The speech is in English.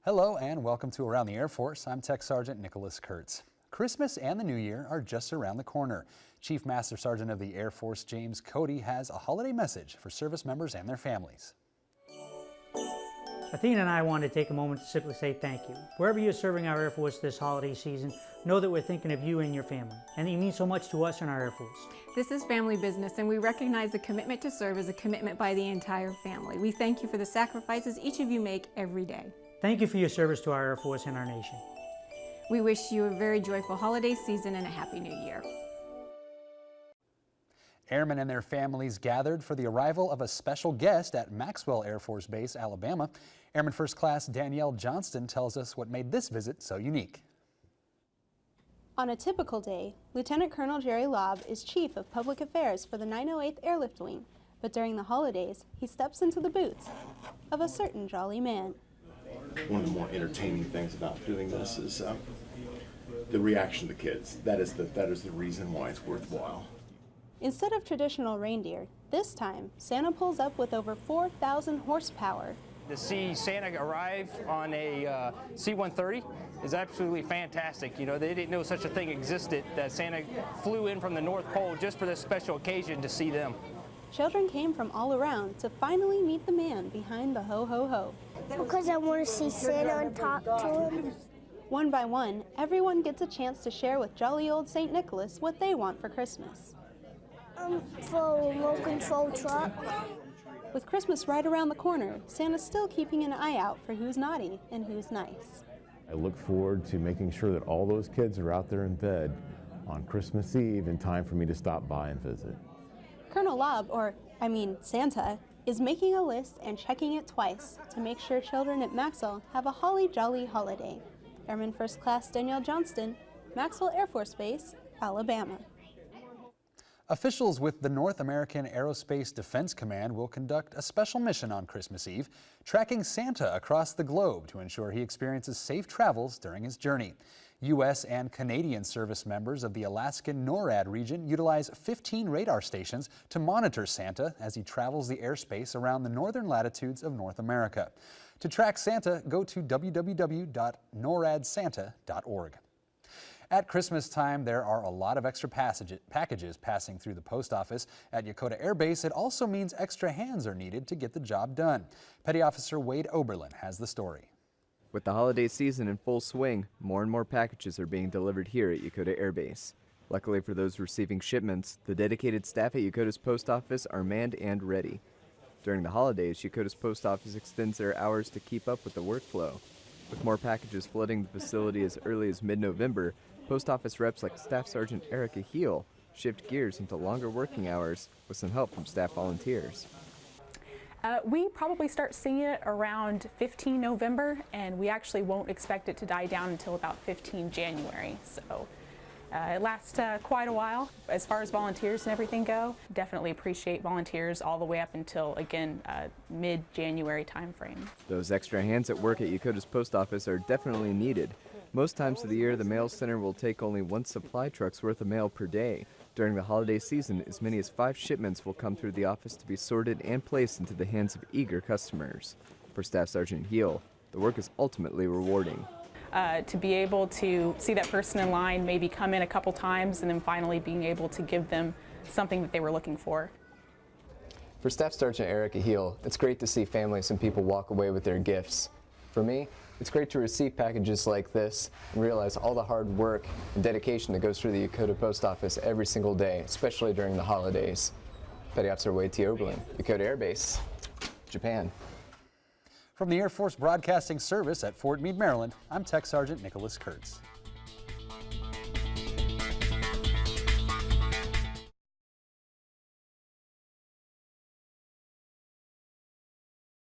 Hello and welcome to Around the Air Force. I'm Tech Sergeant Nicholas Kurtz. Christmas and the New Year are just around the corner. Chief Master Sergeant of the Air Force James Cody has a holiday message for service members and their families. Athena and I want to take a moment to simply say thank you. Wherever you're serving our Air Force this holiday season, know that we're thinking of you and your family, and you mean so much to us and our Air Force. This is family business, and we recognize the commitment to serve as a commitment by the entire family. We thank you for the sacrifices each of you make every day. Thank you for your service to our Air Force and our nation. We wish you a very joyful holiday season and a happy new year. Airmen and their families gathered for the arrival of a special guest at Maxwell Air Force Base, Alabama. Airman First Class Danielle Johnston tells us what made this visit so unique. On a typical day, Lieutenant Colonel Jerry Lobb is Chief of Public Affairs for the 908th Airlift Wing, but during the holidays, he steps into the boots of a certain jolly man. One of the more entertaining things about doing this is the reaction of the kids. That is the reason why it's worthwhile. Instead of traditional reindeer, this time Santa pulls up with over 4,000 horsepower. To see Santa arrive on a C-130 is absolutely fantastic. You know, they didn't know such a thing existed, that Santa flew in from the North Pole just for this special occasion to see them. Children came from all around to finally meet the man behind the ho-ho-ho. Because I want to see Santa and talk to him. One by one, everyone gets a chance to share with jolly old St. Nicholas what they want for Christmas. For a remote control truck. With Christmas right around the corner, Santa's still keeping an eye out for who's naughty and who's nice. I look forward to making sure that all those kids are out there in bed on Christmas Eve in time for me to stop by and visit. Colonel Lobb, Santa, is making a list and checking it twice to make sure children at Maxwell have a holly jolly holiday. Airman First Class Danielle Johnston, Maxwell Air Force Base, Alabama. Officials with the North American Aerospace Defense Command will conduct a special mission on Christmas Eve, tracking Santa across the globe to ensure he experiences safe travels during his journey. U.S. and Canadian service members of the Alaskan NORAD region utilize 15 radar stations to monitor Santa as he travels the airspace around the northern latitudes of North America. To track Santa, go to www.noradsanta.org. At Christmas time, there are a lot of extra packages passing through the post office. At Yokota Air Base, it also means extra hands are needed to get the job done. Petty Officer Wade Oberlin has the story. With the holiday season in full swing, more and more packages are being delivered here at Yokota Air Base. Luckily for those receiving shipments, the dedicated staff at Yokota's post office are manned and ready. During the holidays, Yokota's post office extends their hours to keep up with the workflow. With more packages flooding the facility as early as mid-November, post office reps like Staff Sergeant Erica Heel shift gears into longer working hours with some help from staff volunteers. We probably start seeing it around 15 November, and we actually won't expect it to die down until about 15 January. So it lasts quite a while. As far as volunteers and everything go, definitely appreciate volunteers all the way up until, again, mid-January time frame. Those extra hands at work at Yokota's post office are definitely needed. Most times of the year, the mail center will take only one supply truck's worth of mail per day. During the holiday season, as many as 5 shipments will come through the office to be sorted and placed into the hands of eager customers. For Staff Sergeant Heel, the work is ultimately rewarding. To be able to see that person in line, maybe come in a couple times, and then finally being able to give them something that they were looking for. For Staff Sergeant Erica Heel, it's great to see families and people walk away with their gifts. For me, it's great to receive packages like this and realize all the hard work and dedication that goes through the Yokota Post Office every single day, especially during the holidays. Petty Officer Wade T. Oberlin, Yokota Air Base, Japan. From the Air Force Broadcasting Service at Fort Meade, Maryland, I'm Tech Sergeant Nicholas Kurtz.